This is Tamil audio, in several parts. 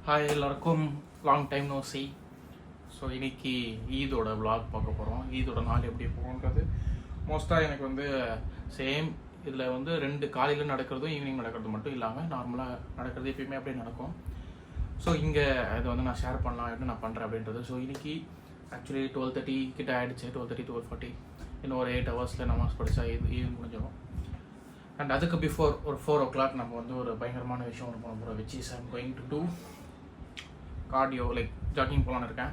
ஹாய் எல்லாருக்கும் long time no see. So இன்றைக்கி ஈதோட விளாக் பார்க்க போகிறோம். ஈதோட நாள் எப்படி போகுன்றது மோஸ்ட்டாக எனக்கு வந்து சேம். இதில் வந்து 2 காலையில் நடக்கிறதும் ஈவினிங் நடக்கிறது மட்டும் இல்லாமல் நார்மலாக நடக்கிறது எப்பயுமே அப்படியே நடக்கும். ஸோ இங்கே இதை வந்து நான் ஷேர் பண்ணலாம், எப்படி நான் பண்ணுறேன் அப்படின்றது. ஸோ இன்றைக்கி ஆக்சுவலி 12:30 கிட்ட ஆகிடுச்சு. 12:30 12:40 இன்னும் ஒரு 8 ஹவர்ஸில் நமாஸ் படித்தா ஈவினிங் முடிஞ்சிடும். அண்ட் அதுக்கு பிஃபோர் ஒரு 4 o'clock நம்ம வந்து ஒரு பயங்கரமான விஷயம் ஒன்று பண்ண போகிறோம். Which is I'm going to do cardio, like jogging போகலான்னு இருக்கேன்.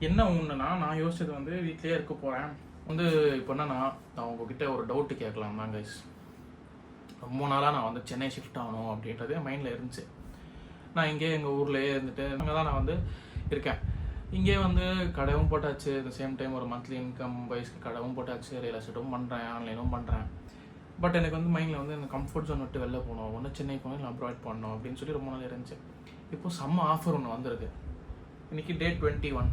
என்ன ஒன்றுனா, நான் யோசிச்சது வந்து வீட்லேயே இருக்க போகிறேன் வந்து. இப்போ என்னன்னா, நான் உங்ககிட்ட ஒரு டவுட்டு கேட்கலாம் தான் கைஸ். ரொம்ப நாளாக நான் வந்து சென்னை ஷிஃப்ட் ஆகணும் அப்படின்றது என் மைண்டில் இருந்துச்சு. நான் இங்கே எங்கள் ஊர்லேயே இருந்துட்டு அங்கே தான் நான் வந்து இருக்கேன். இங்கே வந்து கடையும் போட்டாச்சு, அட் த சேம் டைம் ஒரு மந்த்லி இன்கம் வைஸ்க்கு கடையும் போட்டாச்சு, ரியல் எஸ்டேட்டும் பண்ணுறேன், ஆன்லைனும் பண்ணுறேன். பட் எனக்கு வந்து மைண்டில் வந்து இந்த கம்ஃபர்ட் ஜோன் விட்டு வெளில போகணும், ஒன்று சென்னை போகணும், இல்லை அப்ராட் பண்ணணும் அப்படின்னு சொல்லி ரொம்ப நாள் இருந்துச்சு. இப்போது செம்ம ஆஃபர் ஒன்று வந்திருக்கு. இன்றைக்கி டேட் 21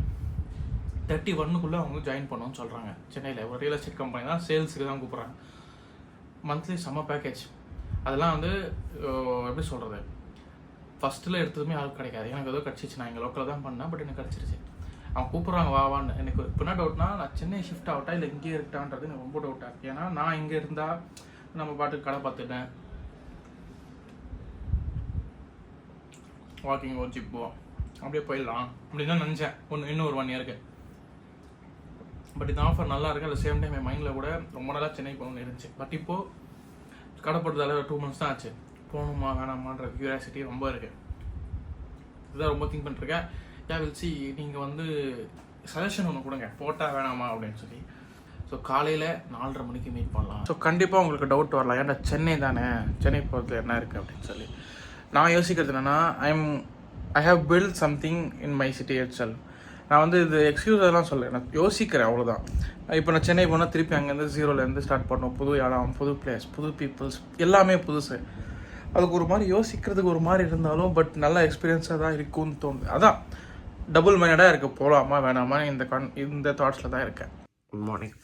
31க்குள்ளே அவங்க ஜாயின் பண்ணணும்னு சொல்கிறாங்க. சென்னையில் ஒரு ரியல் எஸ்டேட் கம்பெனி தான், சேல்ஸுக்கு தான் கூப்பிட்றாங்க. மந்த்லி செம்ம பேக்கேஜ். அதெல்லாம் வந்து எப்படி சொல்கிறது, ஃபஸ்ட்டில் எடுத்ததுமே ஆள் கிடைக்காது. எனக்கு ஏதோ கிடச்சிச்சு, நான் எங்கள் லோக்கலில் தான் பண்ணேன், பட் எனக்கு கிடச்சிருச்சு. அவங்க கூப்பிட்றாங்க வான்னு. எனக்கு இப்போ என்ன டவுட்னா, நான் சென்னை ஷிஃப்ட் ஆகட்டா இல்லை இங்கேயே இருக்கட்டான்றது எனக்கு ரொம்ப டவுட்டாக இருக்குது. ஏன்னா நான் இங்கே இருந்தால் நம்ம பாட்டுக்கு கடை பார்த்துட்டேன், வாக்கிங் ஒரு ஜிப் போவோம், அப்படியே போயிடலாம் அப்படின்னு தான் நினச்சேன் இன்னும் ஒரு 1 இயருக்கு. பட் இந்த ஆஃபர் நல்லா இருக்குது. அட் சேம் டைம் என் மைண்டில் கூட ரொம்ப நாளாக சென்னை போகணும்னு இருந்துச்சு. பட் இப்போது கடை போட்டதால 2 months தான் ஆச்சு. போகணுமா வேணாமான்ற க்யூரியாசிட்டி ரொம்ப இருக்குது. இதுதான் ரொம்ப திங்க் பண்ணிருக்கேன். வில் சி, நீங்கள் வந்து சஜஷன் ஒன்று கொடுங்க, போட்டால் வேணாமா அப்படின்னு சொல்லி. ஸோ காலையில் 4:30 மணிக்கு மீட் பண்ணலாம். ஸோ கண்டிப்பாக உங்களுக்கு டவுட் வரலாம், ஏன்டா சென்னை தானே, சென்னை போகிறதுல என்ன இருக்குது அப்படின்னு சொல்லி. நான் யோசிக்கிறது என்னென்னா, I have build something in my city itself. நான் வந்து இது எக்ஸ்கியூஸ் அதெல்லாம் சொல்ல, நான் யோசிக்கிறேன் அவ்வளோதான். இப்போ நான் சென்னை போனால் திருப்பி அங்கேருந்து 0லேருந்து ஸ்டார்ட் பண்ணோம். புது இடம், புது பிளேஸ், புது பீப்புள்ஸ், எல்லாமே புதுசு. அதுக்கு ஒரு மாதிரி யோசிக்கிறதுக்கு ஒரு மாதிரி இருந்தாலும் பட் நல்ல எக்ஸ்பீரியன்ஸாக தான் இருக்கும்னு தோணுது. அதான் டபுள் மைண்டடாக இருக்குது, போகலாமா வேணாமா இந்த தாட்ஸில் தான் இருக்கேன். Good morning.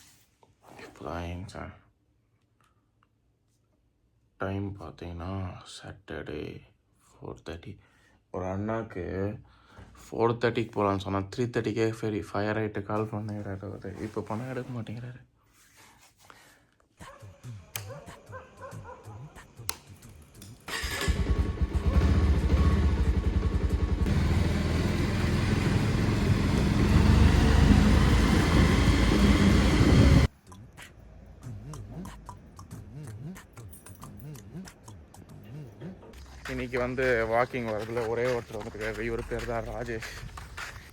இப்போ தான் சார் டைம் பார்த்தீங்கன்னா சாட்டர்டே 4:30. ஒரு அண்ணாக்கு 4:30க்கு போகலான்னு சொன்னால் 3:30க்கே சரி ஃபயர் ஆகிட்டு கால் பண்ணுங்கிறாரு. இப்போ பணம் எடுக்க மாட்டேங்கிறாரு. இன்றைக்கி வந்து வாக்கிங் வரதுல ஒரே ஒருத்தர் வந்துருக்காரு. இவர் பேர் தான் ராஜேஷ்.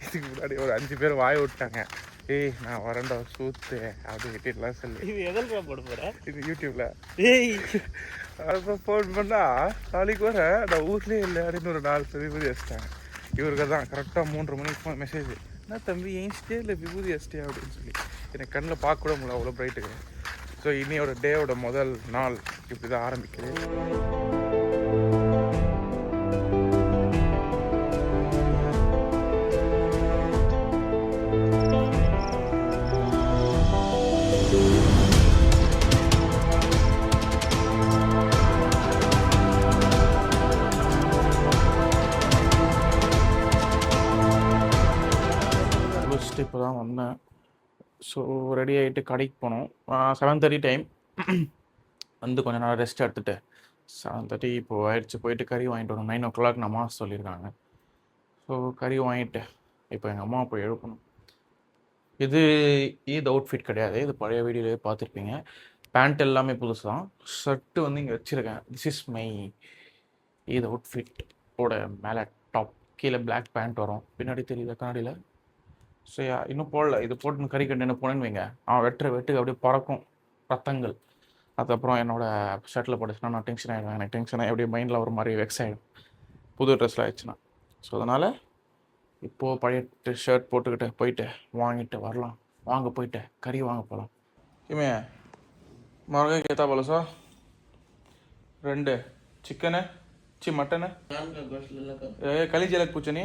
இதுக்கு முன்னாடி ஒரு 5 பேர் வாய விட்டாங்க, ஏய் நான் வரேன்டா சூத்து அப்படி கிட்டலாம் சொல்லி. இது எதற்கு போட போகிறேன், இது யூடியூப்பில். அப்புறம் ஃபோன் பண்ணால் நாளைக்கு வர நான் ஊர்லேயே இல்லை அப்படின்னு ஒரு 4 பேர் விபூதி வச்சிட்டாங்க. இவருக்கு தான் கரெக்டாக 3:30 மணிக்கு மெசேஜ், என்ன தம்பி ஏன்ஸ்டே இல்லை விபூதி வச்சிட்டே அப்படின்னு சொல்லி. எனக்கு கண்ணில் பார்க்க கூட முடியல, அவ்வளோ பிரைட்டுக்கு. ஸோ இன்னையோட டேவோட முதல் நாள் இப்படி தான் ஆரம்பிக்குது. இப்போ தான் வந்தேன். ஸோ ரெடி ஆகிட்டு கடைக்கு போனோம். 7:30 டைம் வந்து கொஞ்சம் நேரம் ரெஸ்ட் எடுத்துகிட்டு 7:30 இப்போது ஆயிடுச்சு. போயிட்டு கறி வாங்கிட்டு வரணும். 9 o'clock நமாஸ் சொல்லியிருக்காங்க. ஸோ கறி வாங்கிட்டு இப்போ எங்கள் அம்மா போய் எழுப்பணும். இது அவுட்ஃபிட் கிடையாது, இது பழைய வீடியோலேயே பார்த்துருப்பீங்க. பேண்ட் எல்லாமே புதுசு தான். ஷர்ட்டு வந்து இங்கே வச்சுருக்கேன். திஸ் இஸ் மை அவுட்ஃபிட் ஓட மேலே டாப், கீழே பிளாக் பேண்ட் வரும், பின்னாடி தெரியுது கண்ணாடியில். ஸோ இன்னும் போடல. இது போட்டு கறி கண்டு என்ன போனேன்னு வைங்க, வெட்டுக்கு அப்படியே பறக்கும் ரத்தங்கள். அதுக்கப்புறம் என்னோடய ஷர்ட்டில் போட்டுச்சுன்னா நான் டென்ஷன் ஆகிடுவேன். எனக்கு டென்ஷன் ஆகி அப்படியே மைண்டில் ஒரு மாதிரி வெக்ஸ் ஆகிடும் புது ட்ரெஸ்ஸில் ஆயிடுச்சுன்னா. ஸோ அதனால் இப்போது பழைய ஷர்ட் போட்டுக்கிட்டு போயிட்டு வாங்கிட்டு வரலாம். வாங்க போயிட்டு கறி வாங்க போகலாம். இமே மரங்க கேத்தா போல சார் 2 சிக்கனு மட்டனு கலி ஜலக் பூச்சனி.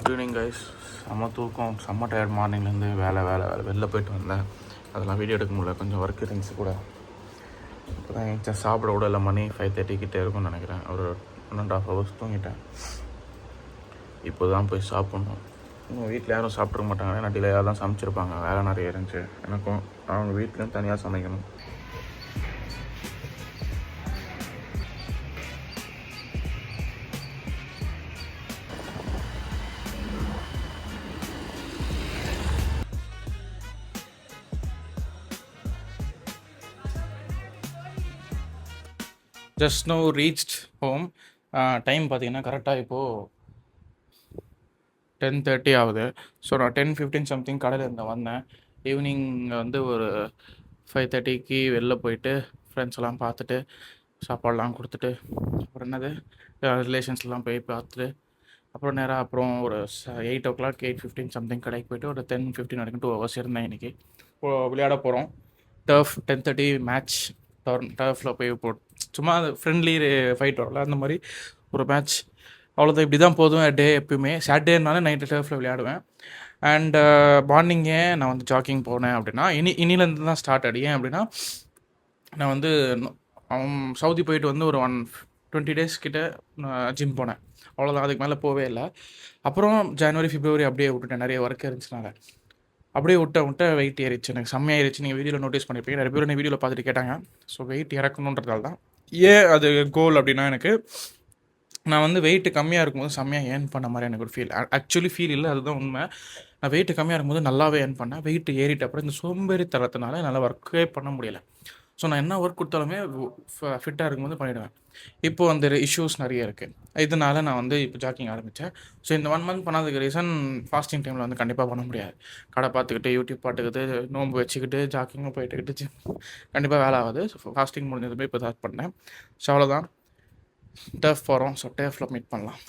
Good evening guys. செம்ம தூக்கம், செம்ம டயர்ட். மார்னிங்லேருந்து வேலை வெளில போயிட்டு வந்தேன். அதெல்லாம் வீடியோ எடுக்க முடியல, கொஞ்சம் ஒர்க் இருந்துச்சு கூட. இப்போ தான் என் சாப்பிட கூட இல்லை, மணி 5:30 கிட்டே இருக்கும்னு நினைக்கிறேன். ஒரு 1.5 hours தூங்கிட்டேன். இப்போ தான் போய் சாப்பிட்ணும். இன்னும் வீட்டில் யாரும் சாப்பிட்ருக்க மாட்டாங்க, ஏன்னா டிலேயாக தான் சமைச்சிருப்பாங்க. வேலை நிறைய இருந்துச்சு எனக்கும். அவங்க வீட்லேயும் தனியாக சமைக்கணும். Just no reached home. Time பார்த்தீங்கன்னா கரெக்டாக இப்போது 10:30 ஆகுது. ஸோ நான் 10:15 சம்திங் கடையில் இருந்து வந்தேன். ஈவினிங் வந்து ஒரு 5:30க்கு வெளில போயிட்டு ஃப்ரெண்ட்ஸ் எல்லாம் பார்த்துட்டு சாப்பாடெலாம் கொடுத்துட்டு அப்புறம் என்னது ரிலேஷன்ஸ்லாம் போய் பார்த்துட்டு அப்புறம் நேராக அப்புறம் ஒரு 8 o'clock 8:15 சம்திங் கடைக்கு போயிட்டு ஒரு 10:15 வரைக்கும் 2 hours இருந்தேன். இன்றைக்கி விளையாட போகிறோம். Turf 10:30 match. டர்ஃபில் போய் சும்மா ஃப்ரெண்ட்லி ஃபைட் வரல, அந்த மாதிரி ஒரு மேட்ச். அவ்வளோதான். இப்படி தான் போதும் டே. எப்பயுமே சாட்டர்டேனாலும் நைட்டு டர்ஃபில் விளையாடுவேன். அண்ட் மார்னிங்கே நான் வந்து ஜாக்கிங் போனேன் அப்படின்னா இனிலேருந்து தான் ஸ்டார்ட் ஏன் அப்படின்னா நான் வந்து சவுதி போயிட்டு வந்து ஒரு 20 days கிட்ட நான் ஜிம் போனேன். அவ்வளோதான், அதுக்கு மேலே போவே இல்லை. அப்புறம் ஜனவரி பிப்ரவரி அப்படியே விட்டுட்டேன், நிறைய ஒர்க் இருந்துச்சுனால. அப்படியே விட்ட வெயிட் ஏறிச்சு, எனக்கு செம்மையாயிருச்சு. நீங்கள் வீடியோவில் நோட்டீஸ் பண்ணியிருப்பீங்க, நிறைய பேர் வீடியோவில் பார்த்துட்டு கேட்டாங்க. ஸோ வெயிட் இறக்கணுன்றதால தான். ஏன் அது கோல் அப்படின்னா, எனக்கு நான் வந்து வெயிட்டு கம்மியாக இருக்கும்போது செம்மையாக ஏர்ன் பண்ண மாதிரி எனக்கு ஒரு ஃபீல். ஆக்சுவலி ஃபீல் இல்லை, அதுதான் உண்மை. நான் வெயிட்டு கம்மியாக இருக்கும்போது நல்லாவே ஏர்ன் பண்ணேன். வெயிட்டு ஏறிட்ட அப்புறம் இந்த சோம்பேறி தரத்தினால என்னால் ஒர்க்கே பண்ண முடியலை. ஸோ நான் என்ன ஒர்க் கொடுத்தாலுமே ஃபிட்டாக இருக்கும்போது பண்ணிவிடுவேன். இப்போது அந்த இஷ்யூஸ் நிறைய இருக்குது. இதனால் நான் வந்து இப்போ ஜாக்கிங் ஆரம்பித்தேன். ஸோ இந்த 1 month பண்ணாததுக்கு ரீசன், ஃபாஸ்டிங் டைமில் வந்து கண்டிப்பாக பண்ண முடியாது. கடை பார்த்துக்கிட்டு யூடியூப் பாட்டுக்கிட்டு நோம்பு வச்சுக்கிட்டு ஜாக்கிங்கும் போயிட்டுக்கிட்டு கண்டிப்பாக வேலை ஆகாது. ஸோ ஃபாஸ்டிங் முடிஞ்சதுமே இப்போ ஸ்டார்ட் பண்ணேன். ஸோ அவ்வளோதான். டர்ஃப் போகிறோம். ஸோ டர்ஃபில் மீட் பண்ணலாம்.